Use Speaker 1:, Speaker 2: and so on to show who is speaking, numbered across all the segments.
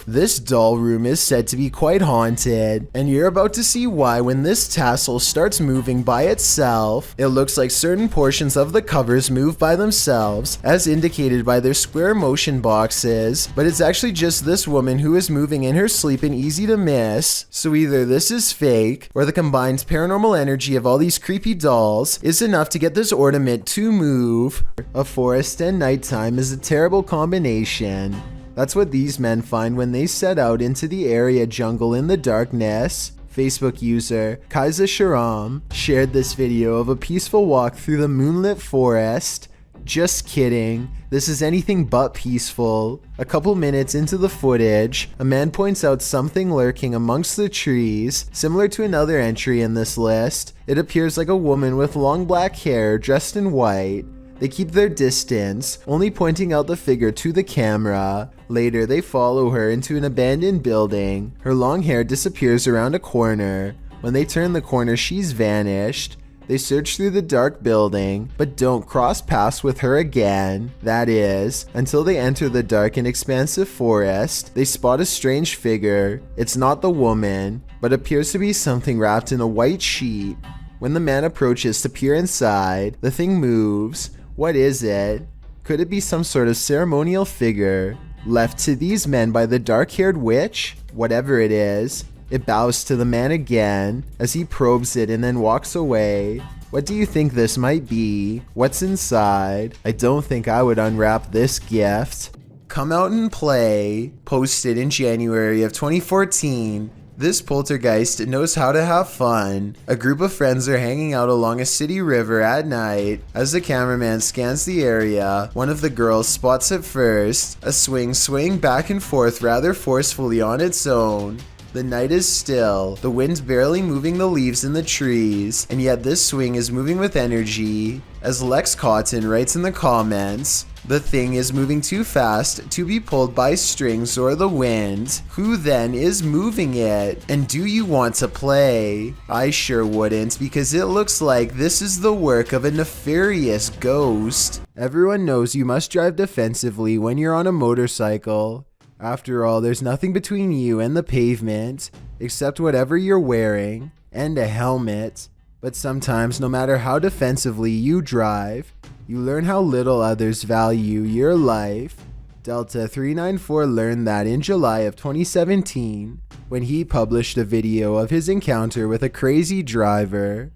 Speaker 1: This doll room is said to be quite haunted, and you're about to see why when this tassel starts moving by itself. It looks like certain portions of the covers move by themselves, as indicated by their square motion boxes, but it's actually just this woman who is moving in her sleep and easy to miss. So either this is fake, or the combined paranormal energy of all these creepy dolls is enough to get this ornament to move. A forest and nighttime is a terrible combination. That's what these men find when they set out into the area jungle in the darkness. Facebook user Kaiza Sharam shared this video of a peaceful walk through the moonlit forest. Just kidding, this is anything but peaceful. A couple minutes into the footage, a man points out something lurking amongst the trees, similar to another entry in this list. It appears like a woman with long black hair dressed in white. They keep their distance, only pointing out the figure to the camera. Later, they follow her into an abandoned building. Her long hair disappears around a corner. When they turn the corner, she's vanished. They search through the dark building, but don't cross paths with her again. That is, until they enter the dark and expansive forest. They spot a strange figure. It's not the woman, but appears to be something wrapped in a white sheet. When the man approaches to peer inside, the thing moves. What is it? Could it be some sort of ceremonial figure left to these men by the dark-haired witch? Whatever it is, it bows to the man again as he probes it and then walks away. What do you think this might be? What's inside? I don't think I would unwrap this gift. Come Out and Play, posted in January of 2014. This poltergeist knows how to have fun. A group of friends are hanging out along a city river at night. As the cameraman scans the area, one of the girls spots it first, a swing swaying back and forth rather forcefully on its own. The night is still, the wind's barely moving the leaves in the trees, and yet this swing is moving with energy. As Lex Cotton writes in the comments, the thing is moving too fast to be pulled by strings or the wind. Who then is moving it? And do you want to play? I sure wouldn't, because it looks like this is the work of a nefarious ghost. Everyone knows you must drive defensively when you're on a motorcycle. After all, there's nothing between you and the pavement, except whatever you're wearing, and a helmet. But sometimes, no matter how defensively you drive, you learn how little others value your life. Delta 394 learned that in July of 2017, when he published a video of his encounter with a crazy driver.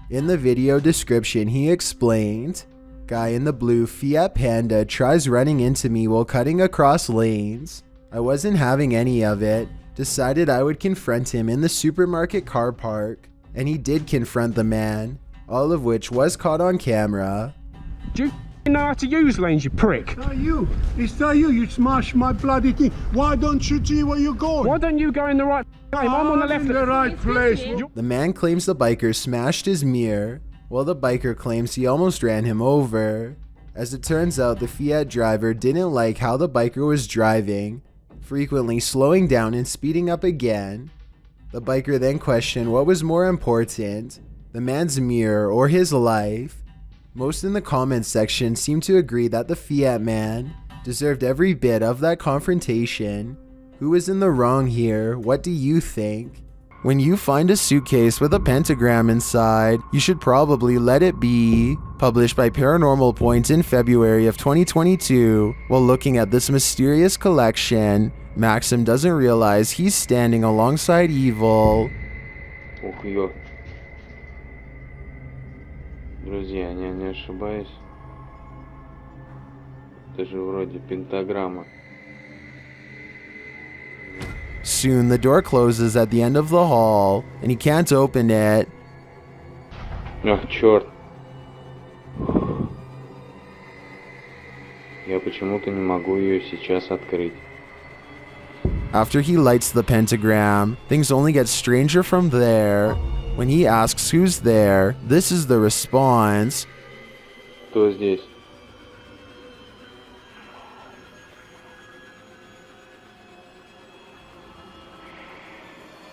Speaker 1: In the video description, he explained, "Guy in the blue Fiat Panda tries running into me while cutting across lanes. I wasn't having any of it, decided I would confront him in the supermarket car park, and he did confront the man, all of which was caught on camera."
Speaker 2: Do you know how to use lanes, you prick?
Speaker 3: It's not you, you smashed my bloody thing. Why don't you see where you're going?
Speaker 2: Why don't you go in the right lane? I'm on the left.
Speaker 3: In the right place.
Speaker 1: The man claims the biker smashed his mirror, while the biker claims he almost ran him over. As it turns out, the Fiat driver didn't like how the biker was driving, frequently slowing down and speeding up again. The biker then questioned what was more important, the man's mirror or his life. Most in the comments section seem to agree that the Fiat Man deserved every bit of that confrontation. Who is in the wrong here? What do you think? When you find a suitcase with a pentagram inside, you should probably let it be. Published by Paranormal Point in February of 2022. While looking at this mysterious collection, Maxim doesn't realize he's standing alongside evil.
Speaker 4: Ух, ё. Друзья, не ошибаюсь. Это же вроде пентаграмма.
Speaker 1: Soon the door closes at the end of the hall, and he can't open it.
Speaker 4: Ах, черт. Я почему-то не могу ее сейчас открыть.
Speaker 1: After he lights the pentagram, things only get stranger from there. When he asks who's there, this is the response.
Speaker 4: Кто здесь?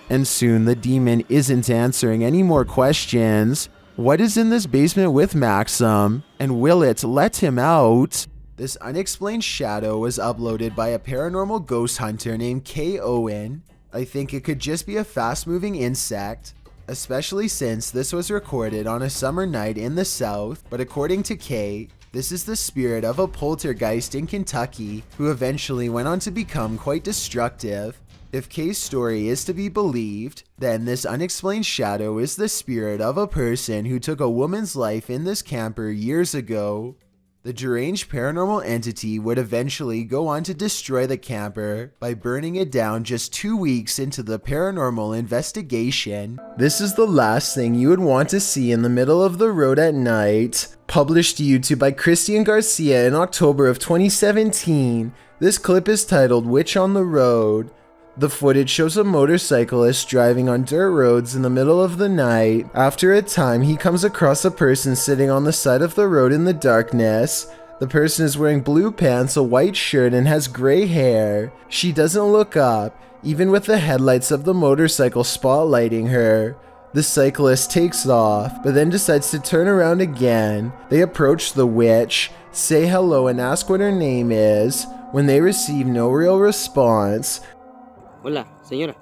Speaker 1: And soon the demon isn't answering any more questions. What is in this basement with Maxim? And will it let him out? This unexplained shadow was uploaded by a paranormal ghost hunter named K. Owen. I think it could just be a fast-moving insect, especially since this was recorded on a summer night in the South, but according to Kay, this is the spirit of a poltergeist in Kentucky who eventually went on to become quite destructive. If Kay's story is to be believed, then this unexplained shadow is the spirit of a person who took a woman's life in this camper years ago. The deranged paranormal entity would eventually go on to destroy the camper by burning it down just 2 weeks into the paranormal investigation. This is the last thing you would want to see in the middle of the road at night. Published to YouTube by Christian Garcia in October of 2017. This clip is titled "Witch on the Road." The footage shows a motorcyclist driving on dirt roads in the middle of the night. After a time, he comes across a person sitting on the side of the road in the darkness. The person is wearing blue pants, a white shirt, and has gray hair. She doesn't look up, even with the headlights of the motorcycle spotlighting her. The cyclist takes off, but then decides to turn around again. They approach the witch, say hello, and ask what her name is. When they receive no real response,
Speaker 5: Hola, señora.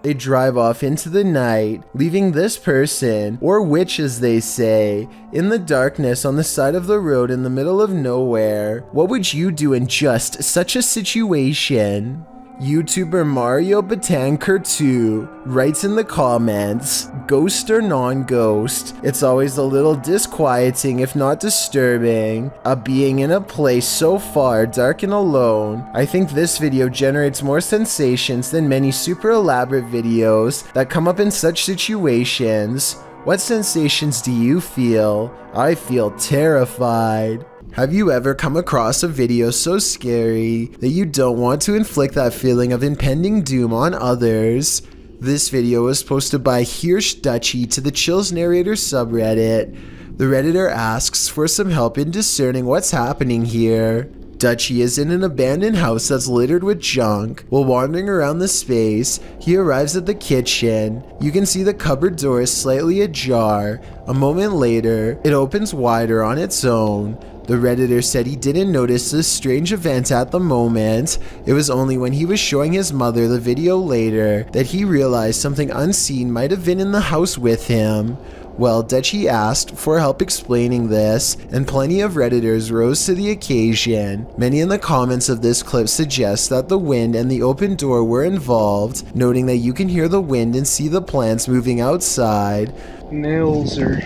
Speaker 1: they drive off into the night, leaving this person, or witch as they say, in the darkness on the side of the road in the middle of nowhere. What would you do in just such a situation? YouTuber Mario Batanker2 writes in the comments, "Ghost or non-ghost, it's always a little disquieting if not disturbing, being in a place so far dark and alone. I think this video generates more sensations than many super elaborate videos that come up in such situations. What sensations do you feel? I feel terrified." Have you ever come across a video so scary that you don't want to inflict that feeling of impending doom on others? This video was posted by Hirsch Dutchy to the Chills Narrator subreddit. The redditor asks for some help in discerning what's happening here. Dutchy is in an abandoned house that's littered with junk. While wandering around the space, he arrives at the kitchen. You can see the cupboard door is slightly ajar. A moment later, it opens wider on its own. The redditor said he didn't notice this strange event at the moment. It was only when he was showing his mother the video later that he realized something unseen might have been in the house with him. Well, Dutchy asked for help explaining this, and plenty of redditors rose to the occasion. Many in the comments of this clip suggest that the wind and the open door were involved, noting that you can hear the wind and see the plants moving outside.
Speaker 6: Nails or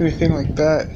Speaker 6: anything like that.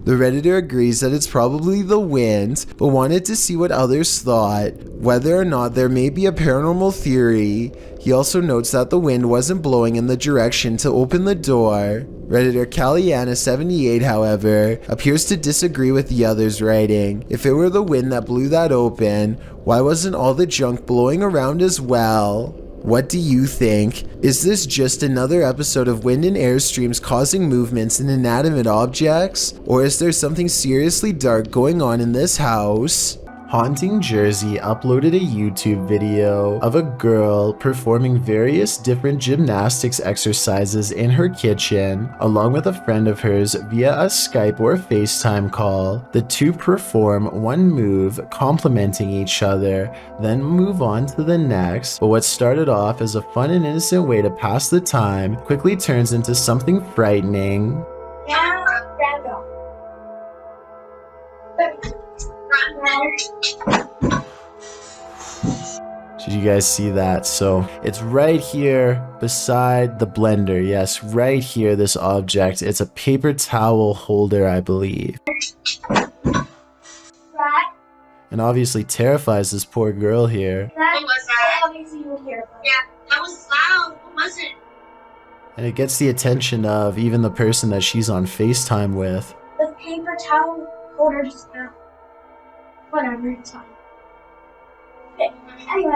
Speaker 1: The redditor agrees that it's probably the wind, but wanted to see what others thought, whether or not there may be a paranormal theory. He also notes that the wind wasn't blowing in the direction to open the door. Redditor Caliana78, however, appears to disagree with the others, writing, "If it were the wind that blew that open, why wasn't all the junk blowing around as well?" What do you think? Is this just another episode of wind and airstreams causing movements in inanimate objects? Or is there something seriously dark going on in this house? Haunting Jersey uploaded a YouTube video of a girl performing various different gymnastics exercises in her kitchen, along with a friend of hers via a Skype or FaceTime call. The two perform one move, complementing each other, then move on to the next. But what started off as a fun and innocent way to pass the time quickly turns into something frightening. Did you guys see that? So it's right here beside the blender. Yes, right here, this object. It's a paper towel holder, I believe. And obviously terrifies this poor girl here.
Speaker 7: What was that? Obviously you were terrified. Yeah, that was loud. What was it?
Speaker 1: And it gets the attention of even the person that she's on FaceTime with.
Speaker 7: The paper towel holder just fell. Whatever, it's fine. Okay, anyway.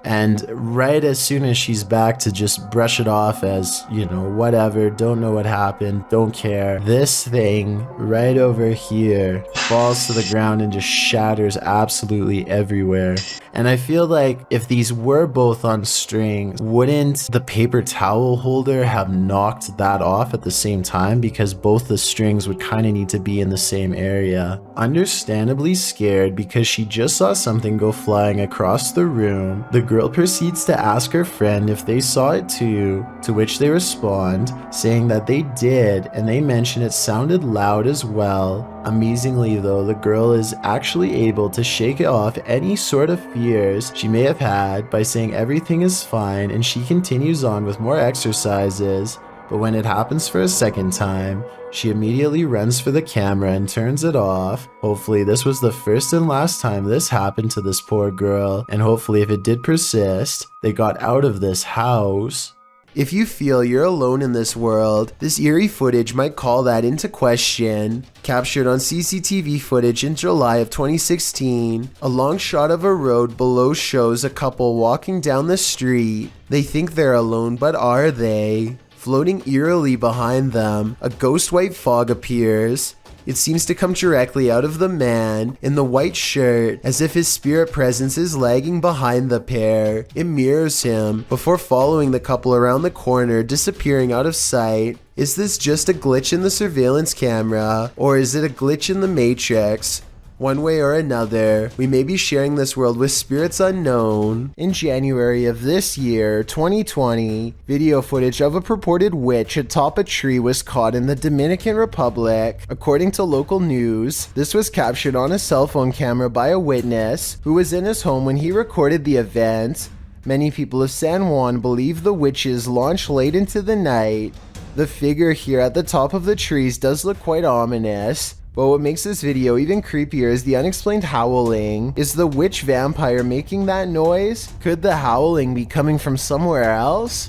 Speaker 1: And right as soon as she's back to just brush it off as, you know, whatever, don't know what happened, don't care, this thing right over here falls to the ground and just shatters absolutely everywhere. And I feel like if these were both on strings, wouldn't the paper towel holder have knocked that off at the same time? Because both the strings would kind of need to be in the same area. Understandably scared because she just saw something go flying across the room, the girl proceeds to ask her friend if they saw it too, to which they respond, saying that they did, and they mention it sounded loud as well. Amazingly though, the girl is actually able to shake off any sort of fears she may have had by saying everything is fine, and she continues on with more exercises. But when it happens for a second time, she immediately runs for the camera and turns it off. Hopefully this was the first and last time this happened to this poor girl, and hopefully if it did persist, they got out of this house. If you feel you're alone in this world, this eerie footage might call that into question. Captured on CCTV footage in July of 2016, a long shot of a road below shows a couple walking down the street. They think they're alone, but are they? Floating eerily behind them, a ghost white fog appears. It seems to come directly out of the man in the white shirt, as if his spirit presence is lagging behind the pair. It mirrors him before following the couple around the corner, disappearing out of sight. Is this just a glitch in the surveillance camera, or is it a glitch in the Matrix? One way or another, we may be sharing this world with spirits unknown. In January of this year, 2020, video footage of a purported witch atop a tree was caught in the Dominican Republic. According to local news, this was captured on a cell phone camera by a witness who was in his home when he recorded the event. Many people of San Juan believe the witches launched late into the night. The figure here at the top of the trees does look quite ominous. But what makes this video even creepier is the unexplained howling. Is the witch vampire making that noise? Could the howling be coming from somewhere else?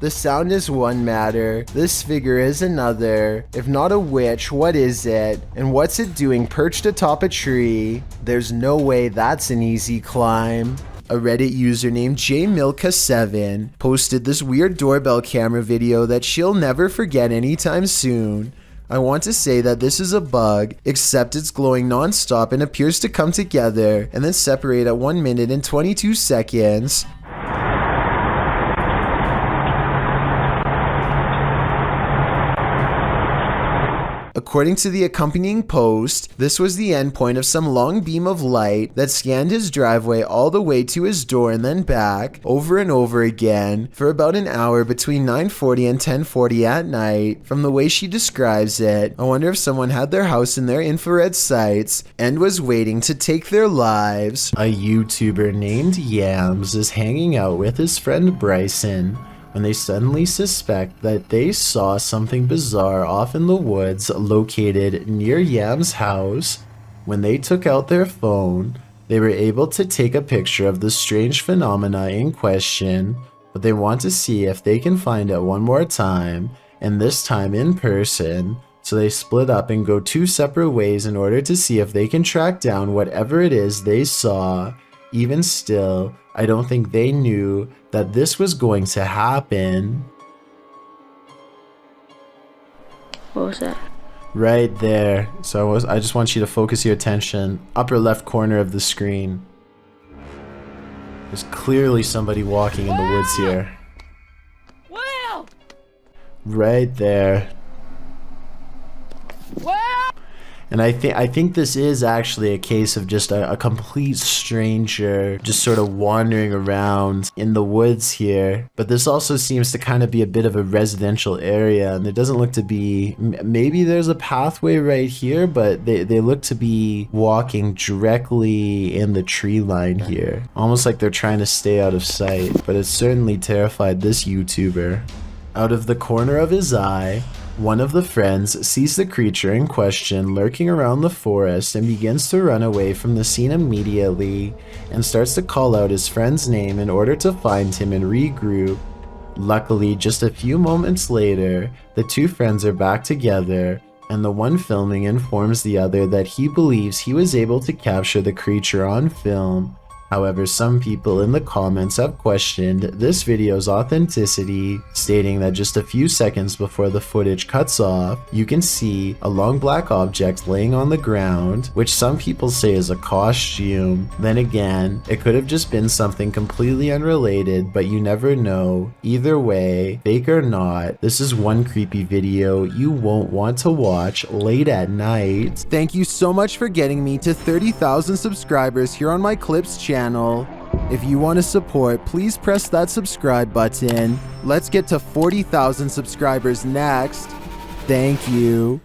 Speaker 1: The sound is one matter, this figure is another. If not a witch, what is it? And what's it doing perched atop a tree? There's no way that's an easy climb. A Reddit user named jmilka7 posted this weird doorbell camera video that she'll never forget anytime soon. I want to say that this is a bug, except it's glowing non-stop and appears to come together and then separate at 1 minute and 22 seconds. According to the accompanying post, this was the endpoint of some long beam of light that scanned his driveway all the way to his door and then back, over and over again, for about an hour between 9:40 and 10:40 at night. From the way she describes it, I wonder if someone had their house in their infrared sights and was waiting to take their lives. A YouTuber named Yams is hanging out with his friend Bryson when they suddenly suspect that they saw something bizarre off in the woods located near Yam's house. When they took out their phone, they were able to take a picture of the strange phenomena in question, but they want to see if they can find it one more time, and this time in person. So they split up and go two separate ways in order to see if they can track down whatever it is they saw. Even still, I don't think they knew that this was going to happen.
Speaker 8: What was that?
Speaker 1: Right there. So I just want you to focus your attention. Upper left corner of the screen. There's clearly somebody walking in the woods here.
Speaker 8: Will!
Speaker 1: Right there.
Speaker 8: Will!
Speaker 1: And I think this is actually a case of just a complete stranger just sort of wandering around in the woods here. But this also seems to kind of be a bit of a residential area, and there doesn't look to be, maybe there's a pathway right here, but they look to be walking directly in the tree line here. Almost like they're trying to stay out of sight, but it certainly terrified this YouTuber. Out of the corner of his eye, one of the friends sees the creature in question lurking around the forest and begins to run away from the scene immediately and starts to call out his friend's name in order to find him and regroup. Luckily, just a few moments later, the two friends are back together, and the one filming informs the other that he believes he was able to capture the creature on film. However, some people in the comments have questioned this video's authenticity, stating that just a few seconds before the footage cuts off, you can see a long black object laying on the ground, which some people say is a costume. Then again, it could have just been something completely unrelated, but you never know. Either way, fake or not, this is one creepy video you won't want to watch late at night. Thank you so much for getting me to 30,000 subscribers here on my Clips channel. If you want to support, please press that subscribe button. Let's get to 40,000 subscribers next. Thank you.